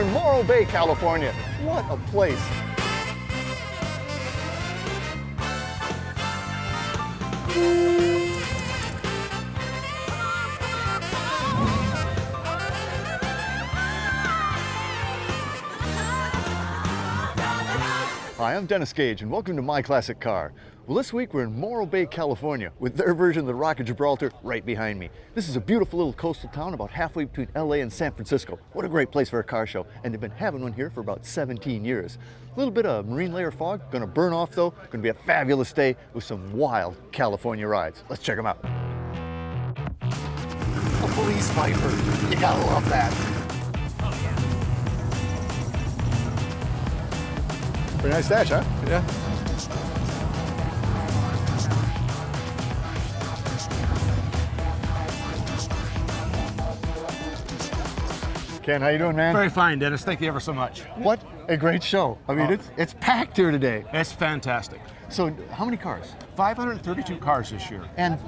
in Morro Bay, California. What a place. Hi, I'm Dennis Gage, and welcome to My Classic Car. Well, this week we're in Morro Bay, California, with their version of the Rock of Gibraltar right behind me. This is a beautiful little coastal town about halfway between LA and San Francisco. What a great place for a car show, and they've been having one here for about 17 years. A little bit of marine layer fog, gonna burn off though. Gonna be a fabulous day with some wild California rides. Let's check them out. A police Viper, you gotta love that. Pretty nice dash, huh? Yeah. Ken, how you doing, man? Very fine, Dennis. Thank you ever so much. What a great show. I mean, it's packed here today. It's fantastic. So how many cars? 532 cars this year. And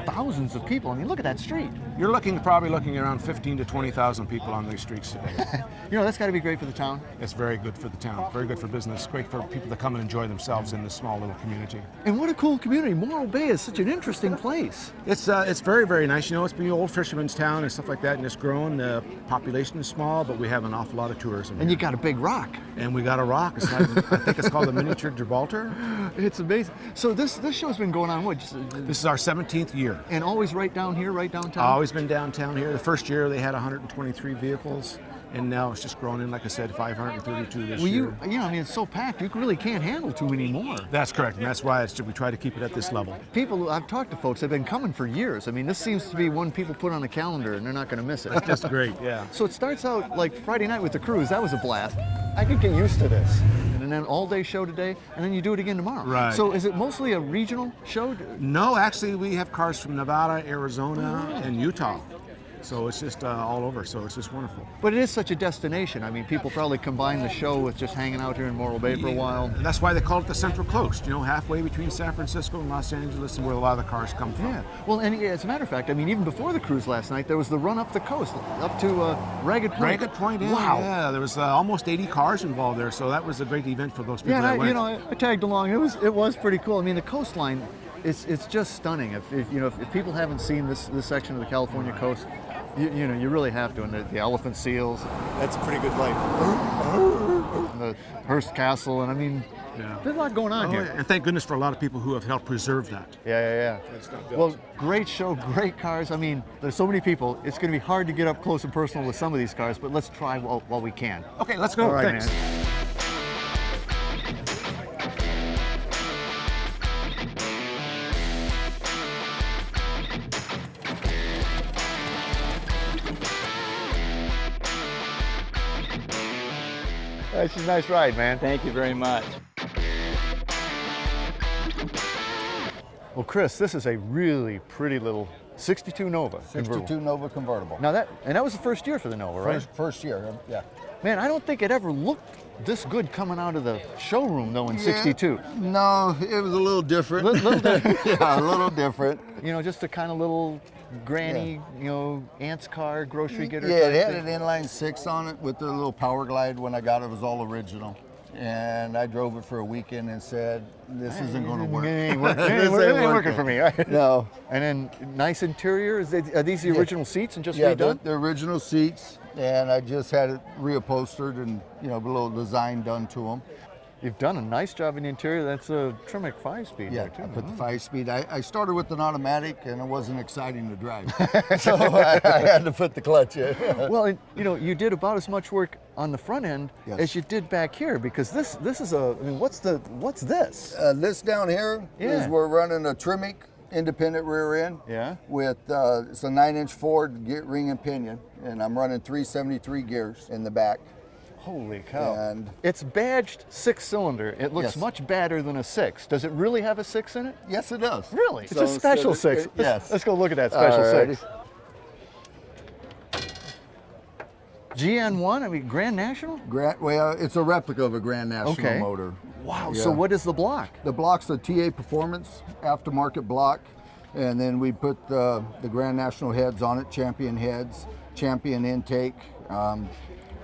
thousands of people. I mean, look at that street. You're probably looking around 15 to 20,000 people on these streets today. You know, that's got to be great for the town. It's very good for the town, very good for business, great for people to come and enjoy themselves in this small little community. And what a cool community. Morro Bay is such an interesting place. It's very, very nice. You know, it's been an old fisherman's town and stuff like that, and it's grown. The population is small, but we have an awful lot of tourism. And here. you got a big rock. And we got a rock. It's like, I think it's called the Miniature Gibraltar. It's amazing. So this show's been going on, what? This is our 17th year. And always right down here, right downtown? Always been downtown here. The first year they had 123 vehicles, and now it's just grown in, like I said, 532 this year. You know, I mean, it's so packed, you really can't handle too many more. That's correct, and that's why we try to keep it at this level. People, I've talked to folks, have been coming for years. I mean, this seems to be one people put on a calendar, and they're not going to miss it. That's just great, yeah. So it starts out like Friday night with the cruise. That was a blast. I could get used to this. And then all-day show today, and then you do it again tomorrow. Right. So is it mostly a regional show? No, actually, we have cars from Nevada, Arizona, and Utah. So it's just all over, so it's just wonderful. But it is such a destination. I mean, people probably combine the show with just hanging out here in Morro Bay for a while. And that's why they call it the Central Coast, you know, halfway between San Francisco and Los Angeles, and where a lot of the cars come from. Yeah. Well, and as a matter of fact, I mean, even before the cruise last night, there was the run up the coast, up to Ragged Point. Ragged Point, yeah. Wow. Yeah, there was almost 80 cars involved there, so that was a great event for those people Yeah, that went. I tagged along. It was pretty cool. I mean, the coastline, it's just stunning. If people haven't seen this section of the California coast, you really have to. And the elephant seals, that's a pretty good life. And the Hearst Castle, and I mean, there's a lot going on here. Yeah. And thank goodness for a lot of people who have helped preserve that. Yeah. Well, great show, great cars. I mean, there's so many people. It's going to be hard to get up close and personal with some of these cars, but let's try while we can. Okay, let's go. All right, Thanks. man. That's a nice ride, man. Thank you very much. Well, Chris, this is a really pretty little 62 Nova. 62 Nova convertible. Now that was the first year for the Nova, right? First year, yeah. Man, I don't think it ever looked this good coming out of the showroom though in 62. No, it was a little different. Little different. Yeah, a little different. You know, just a kind of little granny, aunt's car, grocery getter. Yeah, it type had thing. an inline six on it with the little power glide. When I got it, it was all original. And I drove it for a weekend and said, this isn't going to work. It ain't working for me. Right? No. And then nice interior. Are these the original seats and just Yeah, redone? the original seats. And I just had it reupholstered and, a little design done to them. You've done a nice job in the interior. That's a Tremec 5-speed Yeah, there too. I put the 5-speed. I started with an automatic and it wasn't exciting to drive. So I had to put the clutch in. Well, and, you did about as much work on the front end as you did back here, because this is what's this? This down here is we're running a Tremec independent rear end. Yeah. With it's a 9-inch Ford ring and pinion, and I'm running 373 gears in the back. Holy cow. And it's badged 6-cylinder. It looks much badder than a 6. Does it really have a 6 in it? Yes, it does. Really? It's a special 6. Yes. Let's go look at that special Alrighty. 6. GN1, I mean, Grand National? Well, it's a replica of a Grand National motor. Wow, Yeah. so what is the block? The block's a TA Performance aftermarket block, and then we put the Grand National heads on it, Champion heads, Champion intake.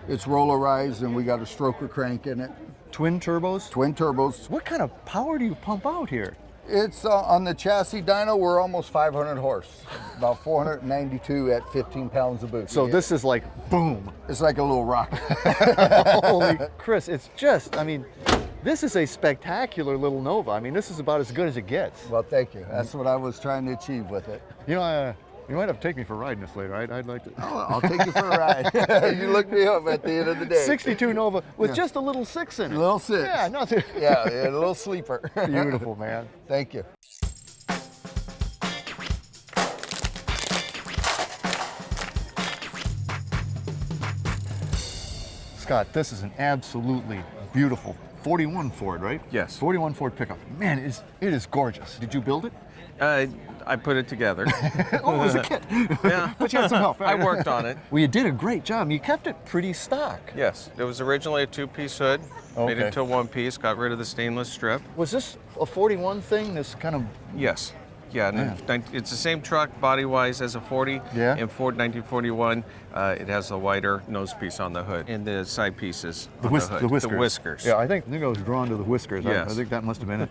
It's rollarized, and we got a stroker crank in it. Twin turbos? Twin turbos. What kind of power do you pump out here? It's on the chassis dyno, we're almost 500 horse, about 492 at 15 pounds of boost. So this is like boom. It's like a little rock. Holy Chris, it's just, I mean, this is a spectacular little Nova. I mean, this is about as good as it gets. Well, thank you. That's what I was trying to achieve with it. You know, you might have to take me for a ride in this later. I'd like to. Oh, I'll take you for a ride. You look me up at the end of the day. 62 Nova with just a little 6 in it. A little 6. Yeah, nothing. Yeah, a little sleeper. Beautiful, man. Thank you. Scott, this is an absolutely beautiful 41 Ford, right? Yes. 41 Ford pickup. Man, it is gorgeous. Did you build it? I put it together. Oh, it was a kit. Yeah. But you had some help. I worked on it. Well, you did a great job. You kept it pretty stock. Yes. It was originally a 2-piece hood. Made Okay. it to 1-piece, got rid of the stainless strip. Was this a 41 thing, this kind of... Yes. Yeah, and it's the same truck body-wise as a 40. Yeah. In Ford 1941, it has a wider nose piece on the hood and the side pieces on the hood. The whiskers. The whiskers. Yeah, I think I was drawn to the whiskers. Yes. I think that must have been it.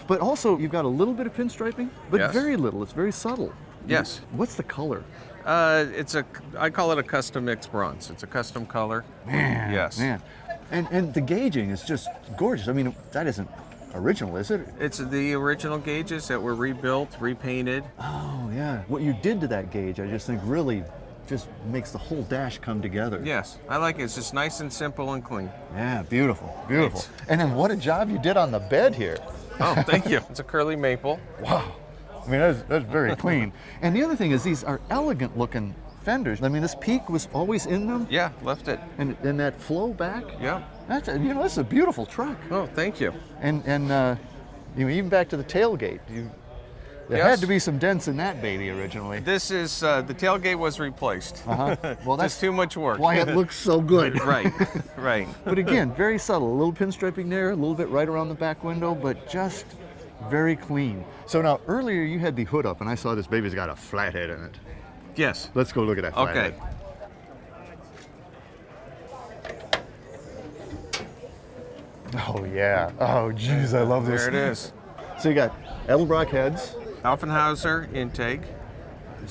But also, you've got a little bit of pinstriping, but Yes. very little. It's very subtle. Yes. What's the color? I call it a custom mix bronze. It's a custom color. Man. Yes. Man. And the gauging is just gorgeous. I mean, that isn't original, is it? It's the original gauges that were rebuilt, repainted. Oh, yeah. What you did to that gauge, I just think really just makes the whole dash come together. Yes, I like it. It's just nice and simple and clean. Yeah, beautiful, beautiful. Thanks. And then what a job you did on the bed here. Oh, thank you. It's a curly maple. Wow. I mean, that's very clean. And the other thing is these are elegant looking fenders. I mean, this peak was always in them. Yeah, left it. And that flow back. Yeah. That's this is a beautiful truck. Oh, thank you. And even back to the tailgate, there had to be some dents in that baby originally. This is the tailgate was replaced. Well, that's just too much work. why it looks so good. Right, right. But again, very subtle. A little pinstriping there, a little bit right around the back window, but just very clean. So now earlier you had the hood up, and I saw this baby's got a flathead in it. Yes. Let's go look at that flathead. Okay. Oh yeah. Oh geez, I love this. There it is. So you got Edelbrock heads. Alfenhauser intake.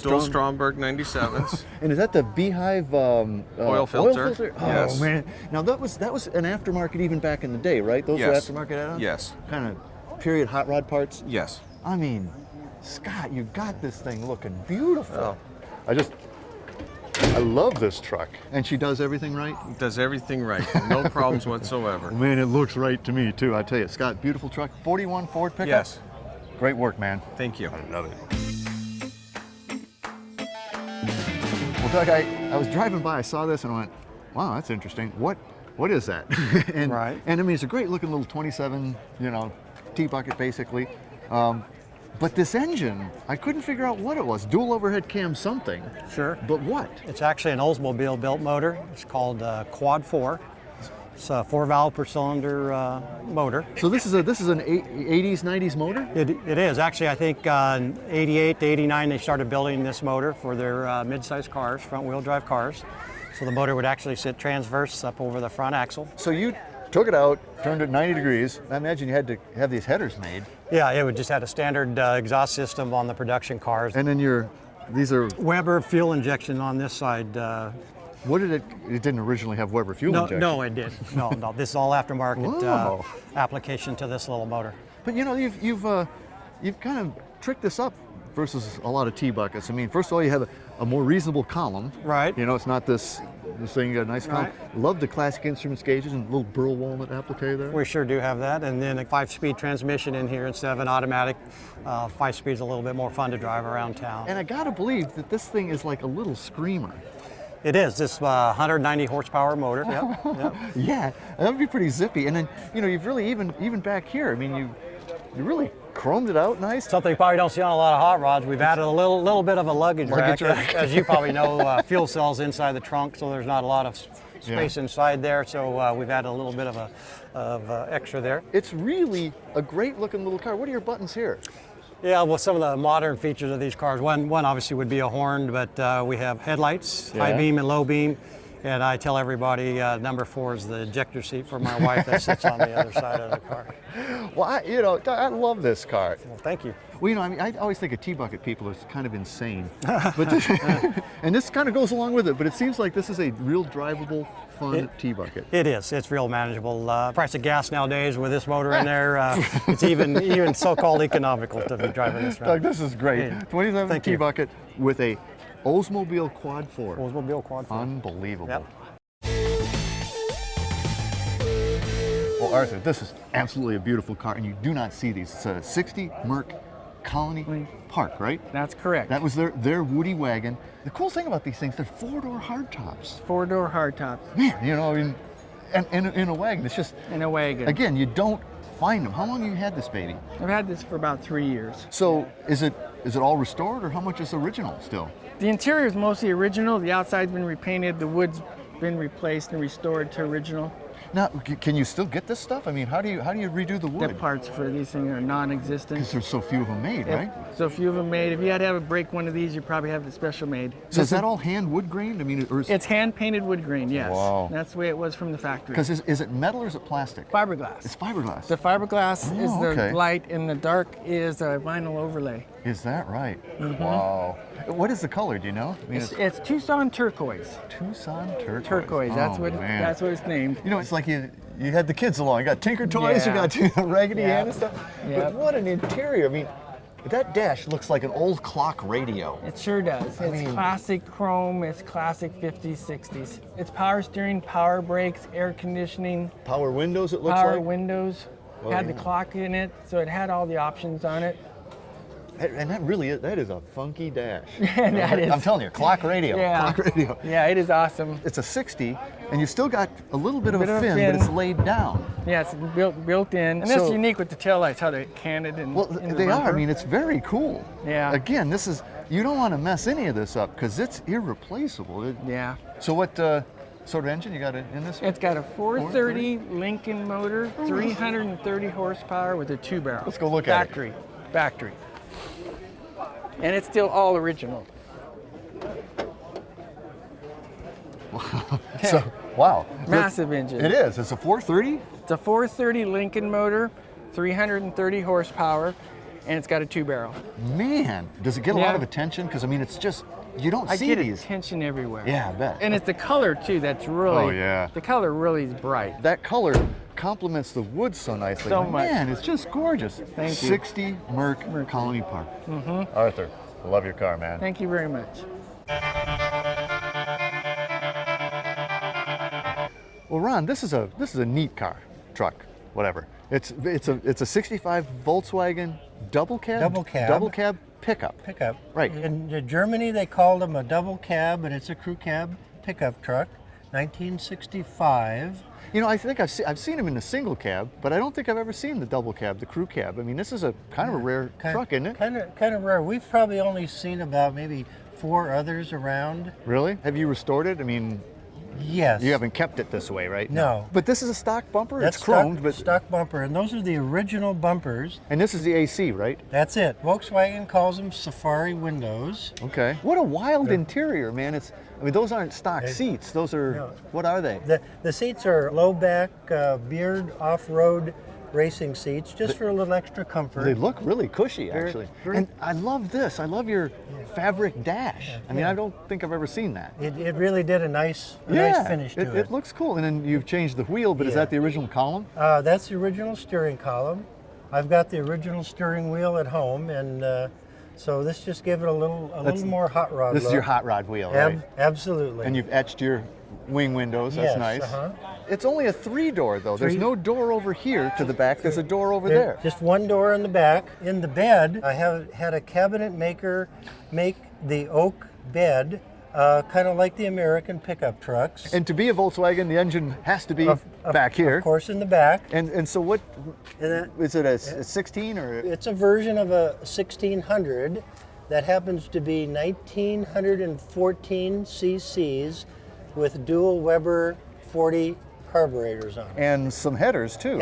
Dual Stromberg 97s. And is that the Bee Hive Oil filter? Oh Yes. man. Now that was an aftermarket even back in the day, right? Those Yes. were aftermarket add-ons? Yes. Kind of period hot rod parts? Yes. I mean, Scott, you got this thing looking beautiful. Oh. I love this truck. And she does everything right? Does everything right. No problems whatsoever. Man, it looks right to me too. I tell you, Scott, beautiful truck. 41 Ford pickup? Yes. Great work, man. Thank you. I love it. Well, Doug, I was driving by, I saw this and I went, wow, that's interesting. What is that? And Right. I mean, it's a great looking little 27, T-bucket basically. But this engine, I couldn't figure out what it was. Dual overhead cam something. Sure. But what? It's actually an Oldsmobile built motor. It's called Quad 4. It's a 4-valve per cylinder motor. So this is an 80s, 90s motor? It is. Actually, I think in 88 to 89 they started building this motor for their mid-size cars, front-wheel drive cars. So the motor would actually sit transverse up over the front axle. So you took it out, turned it 90 degrees. I imagine you had to have these headers made. Yeah, it would just had a standard exhaust system on the production cars. And then these are, Weber fuel injection on this side. what did it didn't originally have Weber fuel injection. No, it did. No, this is all aftermarket Whoa. application to this little motor. But you've kind of tricked this up versus a lot of T-buckets. I mean, first of all, you have a more reasonable column. Right. It's not this thing, a nice column. Right. Love the classic instruments gauges and little burl walnut applique there. We sure do have that, and then a 5-speed transmission in here instead of an automatic. 5-speed's a little bit more fun to drive around town. And I gotta believe that this thing is like a little screamer. It is. This 190 horsepower motor. Yep. Yeah, that would be pretty zippy. And then you've really even back here. I mean, you really chromed it out nice. Something you probably don't see on a lot of hot rods. We've added a little bit of a luggage rack. As you probably know, fuel cells inside the trunk, so there's not a lot of space inside there. So we've added a little bit of extra there. It's really a great looking little car. What are your buttons here? Yeah, well, some of the modern features of these cars, one obviously would be a horn, but we have headlights, high beam and low beam, And I tell everybody number 4 is the ejector seat for my wife that sits on the other side of the car. Well, I love this car. Well, thank you. Well, I mean, I always think of T-bucket people as kind of insane, but this, and this kind of goes along with it. But it seems like this is a real drivable, fun T-bucket. It is. It's real manageable. Price of gas nowadays with this motor in there, it's even so-called economical to be driving this around. Doug, this is great. Yeah. 27 Thank you. T-bucket with a Oldsmobile Quad 4. Oldsmobile Quad 4. Unbelievable. Yep. Well, Arthur, this is absolutely a beautiful car, and you do not see these. It's a 60 Merc Colony Park, right? That's correct. That was their Woody Wagon. The cool thing about these things, they're 4-door hardtops. 4-door hardtop Man, I mean, and in a wagon, it's just, in a wagon. again, you don't find them. How long have you had this baby? I've had this for about 3 years. So is it all restored, or how much is original still? The interior is mostly original. The outside's been repainted. The wood's been replaced and restored to original. Now, can you still get this stuff? I mean, how do you redo the The wood? parts for these things are non-existent. Because there's so few of them made, right? So if you have them made, if you had to have a break one of these, you probably have it special made. So is that all hand wood grained? I mean, or is It's hand painted wood grain, yes. Wow. That's the way it was from the factory. because is it metal or is it plastic? Fiberglass. It's fiberglass. The fiberglass is Oh, the okay. light and the dark is a vinyl overlay. Is that right? Wow. What is the color? Do you know? I mean, It's Tucson Turquoise. Tucson Turquoise. Turquoise. Oh, man. That's what it's named. You know, it's like you had the kids along. You got Tinker Toys, Yeah. you got Raggedy Yeah. Ann and stuff. Yeah. But what an interior. I mean, that dash looks like an old clock radio. It sure does. It's mean- classic chrome. It's classic 50s, 60s. It's power steering, power brakes, air conditioning, Power windows, it looks power like. windows. Oh, Had yeah. the clock in it, so it had all the options on it. And that is a funky dash. That is. I'm telling you, clock radio. Yeah. Clock radio. Yeah, it is awesome. It's a 60, and you still got a little bit of a Bit of a fin, but fin. it's laid down. Yeah, it's built in, and that's So- unique with the taillights, how they're canted and Well, in the they are. I bumper. mean, it's very cool. Yeah. Again, you don't want to mess any of this up because it's irreplaceable. Yeah. So what sort of engine you got in this? It's got a 430 Lincoln motor, 330 horsepower with a 2-barrel. Let's go look at it. Factory. And it's still all original. So, wow. Massive engine. It is. It's a 430? It's a 430 Lincoln motor, 330 horsepower, and it's got a 2-barrel. Man, does it get a lot Yeah. of attention? Because, I mean, it's just, you don't I see get these. attention everywhere. Yeah, I bet. And it's the color too that's really. Oh, yeah. The color really is bright. That color complements the wood so nicely. So much. Man, it's just gorgeous. Thank you. 60 Merc Colony Park. Arthur, I love your car, man. Thank you very much. Well, Ron, this is a neat car, truck, whatever. It's a 65 Volkswagen double cab pickup. Pickup. Right. In Germany, they called them a double cab, but it's a crew cab pickup truck, 1965. You know, I think I've seen them in the single cab, but I don't think I've ever seen the double cab, the crew cab. I mean, this is a kind of a rare truck, isn't it? Kind of rare. We've probably only seen about maybe 4 others around. Really? Have you restored it? I mean, Yes. you haven't kept it this way, right? No. But this is a stock bumper. That's it's chromed, but stock bumper, and those are the original bumpers. and this is the AC, right? That's it. Volkswagen calls them Safari windows. Okay. What a wild interior, man! I mean, those aren't stock seats. Those are No. what are they? The seats are low back, beard off-road racing seats, just for a little extra comfort. They look really cushy, actually. very- And I love this. I love your fabric dash. I mean, I don't think I've ever seen that. It really did a nice finish to it. It looks cool. And then you've changed the wheel, but is Yeah. that the original column? That's the original steering column. I've got the original steering wheel at home, and so this just gave it a little more hot rod This is look. your hot rod wheel, right? Absolutely. And you've etched your wing windows. That's Yes, nice. uh-huh. It's only a 3-door, though. There's Three- no door over here to the back. There's a door over there. Just one door in the back. In the bed, I have had a cabinet maker make the oak bed, kind of like the American pickup trucks. And to be a Volkswagen, the engine has to be back here. Of course, in the back. And so what, And that- is it a 16 or? It's a version of a 1600 that happens to be 1914 cc's with dual Weber 40 carburetors on it. And some headers too.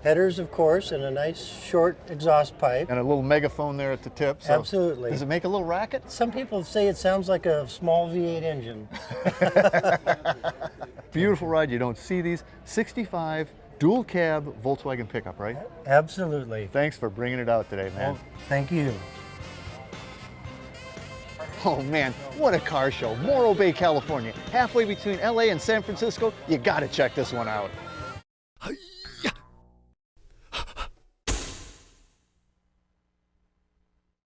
Headers, of course, and a nice short exhaust pipe. And a little megaphone there at the tip. So Absolutely. Does it make a little racket? Some people say it sounds like a small V8 engine. Beautiful ride. You don't see these. 65 dual cab Volkswagen pickup, right? Absolutely. Thanks for bringing it out today, man. Well, thank you. Oh man, what a car show. Morro Bay, California. Halfway between LA and San Francisco. You gotta check this one out.